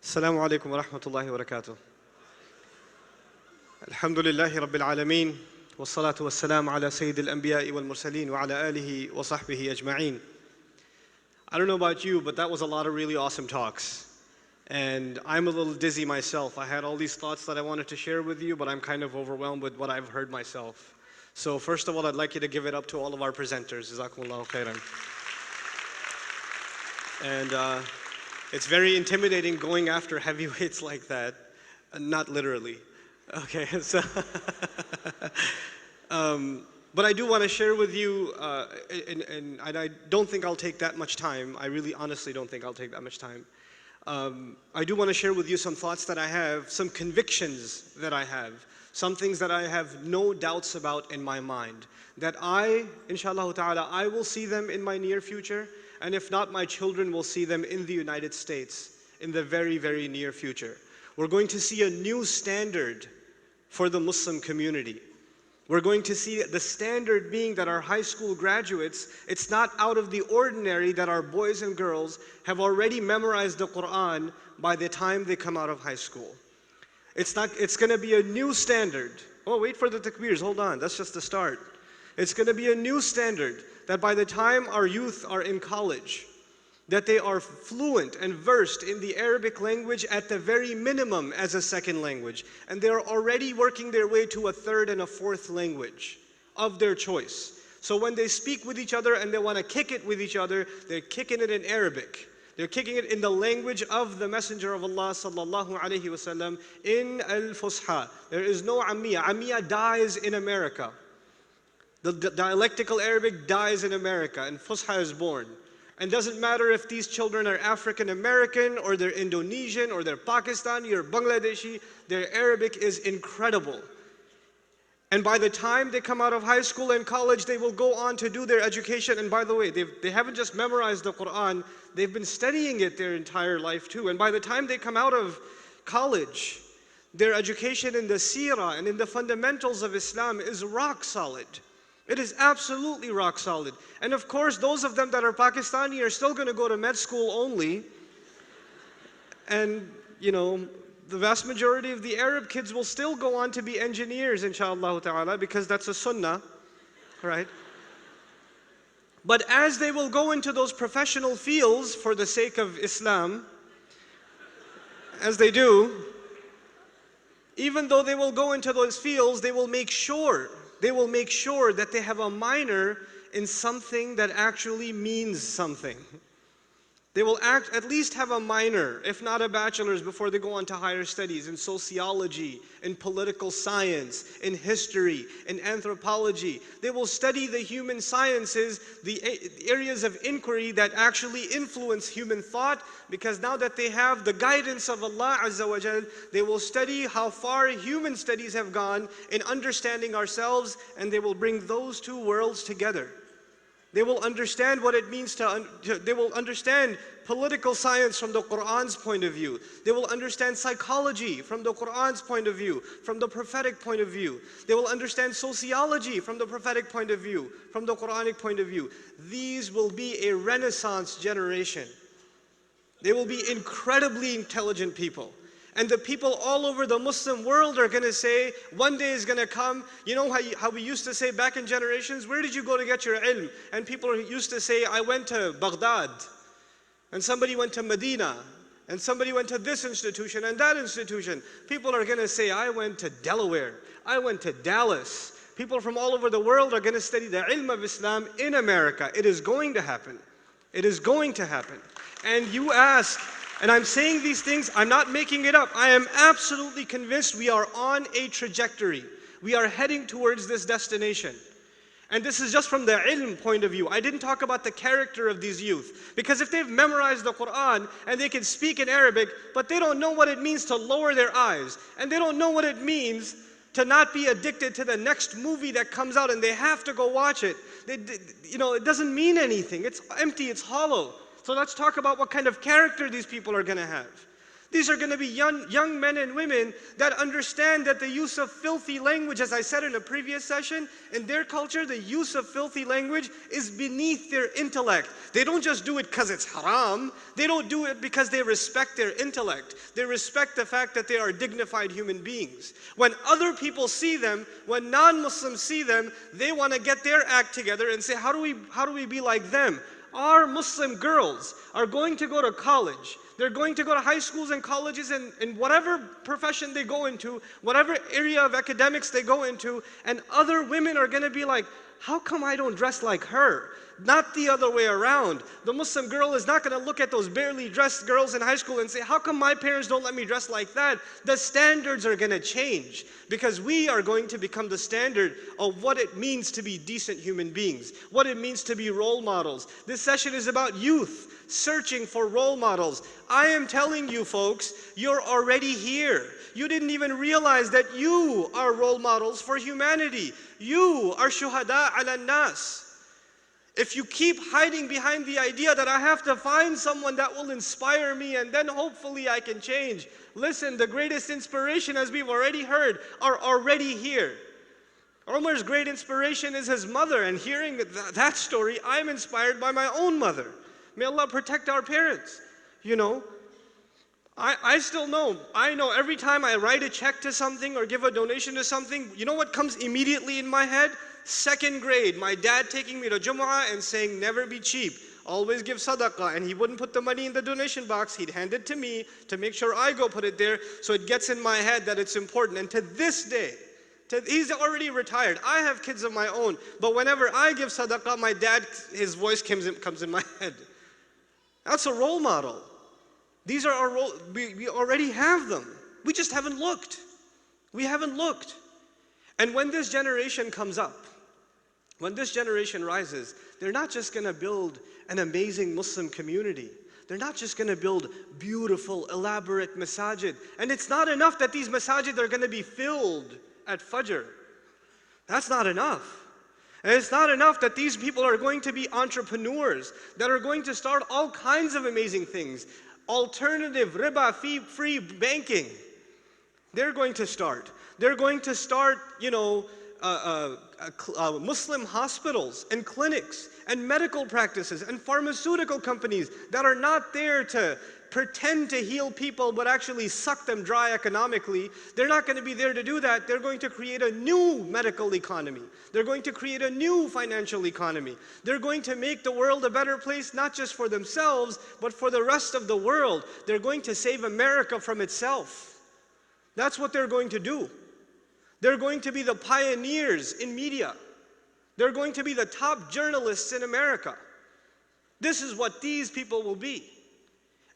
السلام عليكم ورحمة الله وبركاته. الحمد لله رب العالمين والصلاة والسلام على سيد الأنبياء والمرسلين وعلى آله وصحبه أجمعين. I don't know about you, but that was a lot of really awesome talks. And I'm a little dizzy myself. I had all these thoughts that I wanted to share with you, but I'm kind of overwhelmed with what I've heard myself. So first of all, I'd like you to give it up to all of our presenters. Jazakumullahu khairan. And it's very intimidating going after heavyweights like that. Not literally. Okay, so but I do want to share with you, and I don't think I'll take that much time. I really honestly don't think I'll take that much time. I do want to share with you some thoughts that I have, some convictions that I have, some things that I have no doubts about in my mind, that inshallah ta'ala, I will see them in my near future, and if not, my children will see them in the United States in the very, very near future. We're going to see a new standard for the Muslim community. We're going to see the standard being that our high school graduates, it's not out of the ordinary that our boys and girls have already memorized the Quran by the time they come out of high school. It's going to be a new standard. Oh, wait for the takbirs, hold on, that's just the start. It's going to be a new standard that by the time our youth are in college, that they are fluent and versed in the Arabic language at the very minimum as a second language. And they're already working their way to a third and a fourth language of their choice. So when they speak with each other and they want to kick it with each other, they're kicking it in Arabic. They're kicking it in the language of the Messenger of Allah sallallahu alaihi wasallam, in al-Fusha. There is no Ammiya. Ammiya dies in America. The dialectical Arabic dies in America and Fusha is born. And doesn't matter if these children are African American or they're Indonesian or they're Pakistani or Bangladeshi, their Arabic is incredible. And by the time they come out of high school and college, they will go on to do their education. And by the way, they haven't just memorized the Quran, they've been studying it their entire life too. And by the time they come out of college, their education in the seerah and in the fundamentals of Islam is rock solid. It is absolutely rock solid. And of course, those of them that are Pakistani are still going to go to med school only. And, you know, the vast majority of the Arab kids will still go on to be engineers, inshallah ta'ala, because that's a sunnah, right? But as they will go into those professional fields for the sake of Islam, as they do, even though they will go into those fields, they will make sure that they have a minor in something that actually means something. They will at least have a minor, if not a bachelor's, before they go on to higher studies in sociology, in political science, in history, in anthropology. They will study the human sciences, the areas of inquiry that actually influence human thought, because now that they have the guidance of Allah Azza wa Jal, they will study how far human studies have gone in understanding ourselves, and they will bring those two worlds together. They will understand what it means they will understand political science from the Quran's point of view. They will understand psychology from the Quran's point of view, from the prophetic point of view. They will understand sociology from the prophetic point of view, from the Quranic point of view. These will be a Renaissance generation. They will be incredibly intelligent people. And the people all over the Muslim world are going to say, one day is going to come, you know how we used to say back in generations, where did you go to get your ilm? And people used to say, I went to Baghdad, and somebody went to Medina, and somebody went to this institution and that institution. People are going to say, I went to Delaware, I went to Dallas. People from all over the world are going to study the ilm of Islam in America. It is going to happen. It is going to happen. And you ask, and I'm saying these things, I'm not making it up. I am absolutely convinced we are on a trajectory. We are heading towards this destination. And this is just from the ilm point of view. I didn't talk about the character of these youth. Because if they've memorized the Quran and they can speak in Arabic, but they don't know what it means to lower their eyes, and they don't know what it means to not be addicted to the next movie that comes out and they have to go watch it. It doesn't mean anything. It's empty, it's hollow. So let's talk about what kind of character these people are going to have. These are going to be young men and women that understand that the use of filthy language, as I said in a previous session, in their culture, the use of filthy language is beneath their intellect. They don't just do it because it's haram. They don't do it because they respect their intellect. They respect the fact that they are dignified human beings. When other people see them, when non-Muslims see them, they want to get their act together and say, how do we be like them? Our Muslim girls are going to go to college. They're going to go to high schools and colleges and whatever profession they go into, whatever area of academics they go into, and other women are going to be like, how come I don't dress like her? Not the other way around. The Muslim girl is not going to look at those barely dressed girls in high school and say, how come my parents don't let me dress like that? The standards are going to change because we are going to become the standard of what it means to be decent human beings, what it means to be role models. This session is about youth searching for role models. I am telling you folks, you're already here. You didn't even realize that you are role models for humanity. You are shuhada ala nas. If you keep hiding behind the idea that I have to find someone that will inspire me and then hopefully I can change. Listen, the greatest inspiration, as we've already heard, are already here. Umar's great inspiration is his mother, and hearing that story, I'm inspired by my own mother. May Allah protect our parents. You know, I still know, I know every time I write a check to something or give a donation to something, you know what comes immediately in my head? 2nd grade, my dad taking me to Jumu'ah and saying, never be cheap, always give sadaqah, and he wouldn't put the money in the donation box, he'd hand it to me to make sure I go put it there, so it gets in my head that it's important. And to this day, he's already retired, I have kids of my own, but whenever I give sadaqah, my dad, his voice comes in my head. That's a role model. These are our role, we already have them. We just haven't looked. We haven't looked. And when this generation comes up, when this generation rises, they're not just going to build an amazing Muslim community. They're not just going to build beautiful, elaborate masajid. And it's not enough that these masajid are going to be filled at Fajr. That's not enough. And it's not enough that these people are going to be entrepreneurs, that are going to start all kinds of amazing things. Alternative, riba-free banking. They're going to start. They're going to start, you know, Muslim hospitals and clinics and medical practices and pharmaceutical companies that are not there to pretend to heal people but actually suck them dry economically. They're not going to be there to do that. They're going to create a new medical economy. They're going to create a new financial economy. They're going to make the world a better place, not just for themselves, but for the rest of the world. They're going to save America from itself. That's what they're going to do. They're going to be the pioneers in media. They're going to be the top journalists in America. This is what these people will be.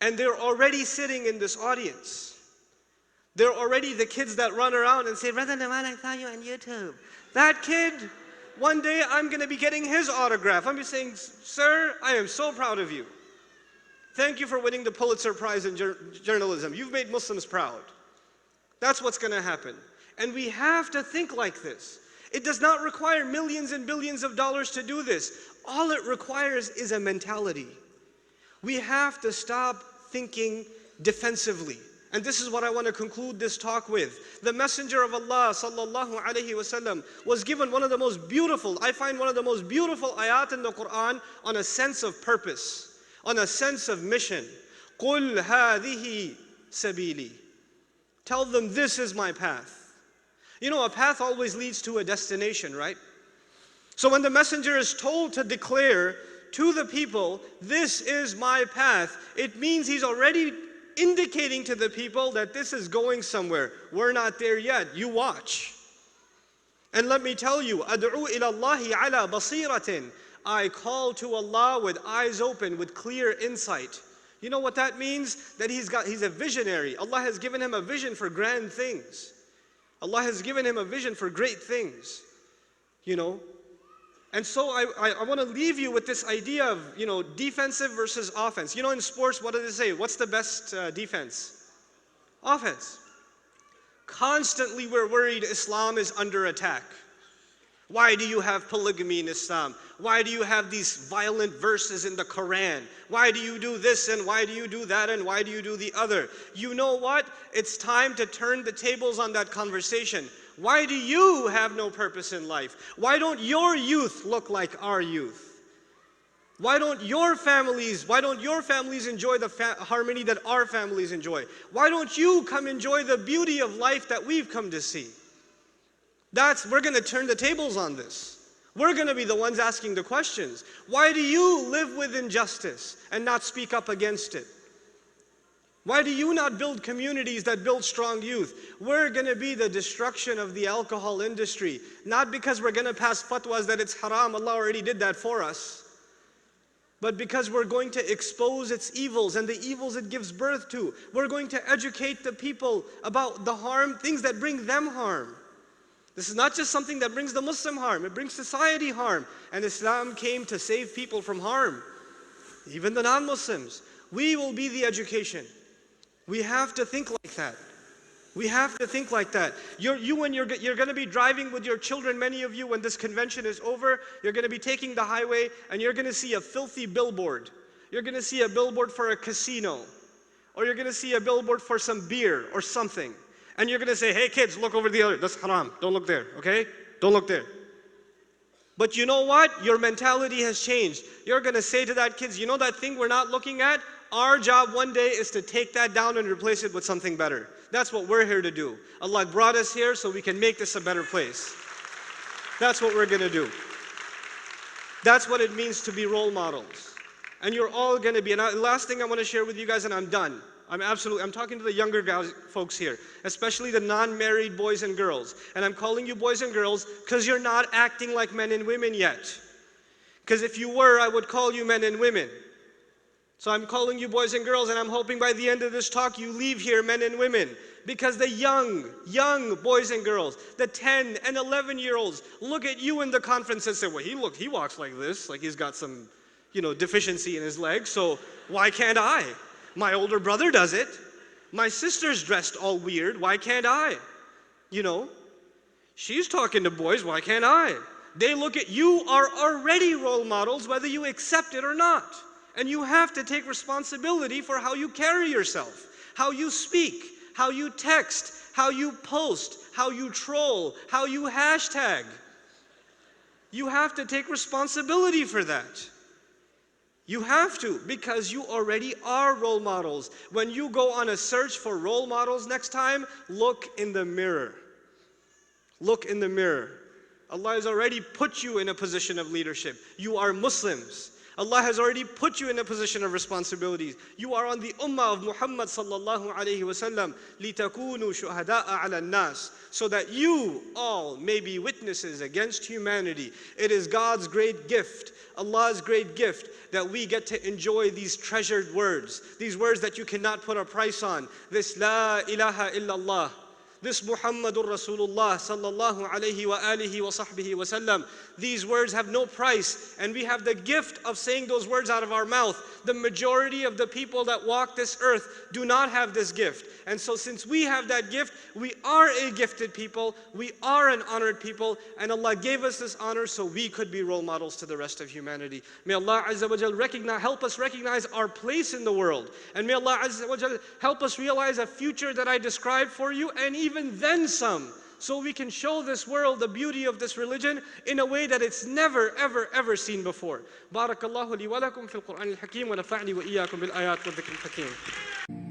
And they're already sitting in this audience. They're already the kids that run around and say, Brother Nouman, I saw you on YouTube. That kid, one day I'm going to be getting his autograph. I'm just saying, sir, I am so proud of you. Thank you for winning the Pulitzer Prize in journalism. You've made Muslims proud. That's what's going to happen. And we have to think like this. It does not require millions and billions of dollars to do this. All it requires is a mentality. We have to stop thinking defensively. And this is what I want to conclude this talk with. The Messenger of Allah sallallahu alaihi wasallam was given one of the most beautiful, I find one of the most beautiful ayat in the Quran on a sense of purpose, on a sense of mission. قُلْ هَذِهِ سَبِيلِي. Tell them this is my path. You know, a path always leads to a destination, right? So when the messenger is told to declare to the people, this is my path, it means he's already indicating to the people that this is going somewhere. We're not there yet. You watch. And let me tell you, أَدْعُو إِلَى اللَّهِ عَلَى بَصِيرَةٍ. I call to Allah with eyes open, with clear insight. You know what that means? That he's a visionary. Allah has given him a vision for grand things. Allah has given him a vision for great things, you know. And so I want to leave you with this idea of, you know, defensive versus offense. You know, in sports, what do they say? What's the best defense? Offense. Constantly we're worried Islam is under attack. Why do you have polygamy in Islam? Why do you have these violent verses in the Koran? Why do you do this and why do you do that and why do you do the other? You know what? It's time to turn the tables on that conversation. Why do you have no purpose in life? Why don't your youth look like our youth? Why don't your families enjoy the harmony that our families enjoy? Why don't you come enjoy the beauty of life that we've come to see? We're going to turn the tables on this. We're going to be the ones asking the questions. Why do you live with injustice and not speak up against it? Why do you not build communities that build strong youth? We're going to be the destruction of the alcohol industry, not because we're going to pass fatwas that it's haram, Allah already did that for us, but because we're going to expose its evils and the evils it gives birth to. We're going to educate the people about the harm, things that bring them harm. This is not just something that brings the Muslim harm, it brings society harm. And Islam came to save people from harm, even the non-Muslims. We will be the education. We have to think like that. We have to think like that. You're going to be driving with your children, many of you, when this convention is over, you're going to be taking the highway and you're going to see a filthy billboard. You're going to see a billboard for a casino, or you're going to see a billboard for some beer or something. And you're going to say, hey kids, look over the other, that's haram, don't look there, okay? Don't look there. But you know what? Your mentality has changed. You're going to say to that kids, you know that thing we're not looking at? Our job one day is to take that down and replace it with something better. That's what we're here to do. Allah brought us here so we can make this a better place. That's what we're going to do. That's what it means to be role models. And you're all going to be. And the last thing I want to share with you guys, and I'm done. I'm talking to the younger guys, folks here, especially the non-married boys and girls. And I'm calling you boys and girls because you're not acting like men and women yet. Because if you were, I would call you men and women. So I'm calling you boys and girls, and I'm hoping by the end of this talk you leave here men and women. Because the young boys and girls, the 10 and 11-year-olds, look at you in the conference and say, well, he walks like this, like he's got some, deficiency in his legs, so why can't I? My older brother does it. My sister's dressed all weird, why can't I? She's talking to boys, why can't I? They look at you, are already role models, whether you accept it or not. And you have to take responsibility for how you carry yourself, how you speak, how you text, how you post, how you troll, how you hashtag. You have to take responsibility for that. You have to, because you already are role models. When you go on a search for role models next time, look in the mirror. Look in the mirror. Allah has already put you in a position of leadership. You are Muslims. Allah has already put you in a position of responsibilities. You are on the ummah of Muhammad sallallahu alayhi wa sallam, لِتَكُونُوا شُهَدَاءَ عَلَى النَّاسِ, so that you all may be witnesses against humanity. It is God's great gift, Allah's great gift, that we get to enjoy these treasured words, these words that you cannot put a price on. This La ilaha illallah, this Muhammadur Rasulullah sallallahu alayhi wa alihi wa sahbihi wa sallam. These words have no price, and we have the gift of saying those words out of our mouth. The majority of the people that walk this earth do not have this gift. And so since we have that gift, we are a gifted people, we are an honored people, and Allah gave us this honor so we could be role models to the rest of humanity. May Allah Azza wa Jal help us recognize our place in the world. And may Allah Azza wa Jal help us realize a future that I described for you, and even then some, so we can show this world the beauty of this religion in a way that it's never, ever, ever seen before. Barakallahu li wa lakum fil Qur'an al-Hakim wa nafa'ni wa iyyakum bil ayat wa dhikr al-Hakim.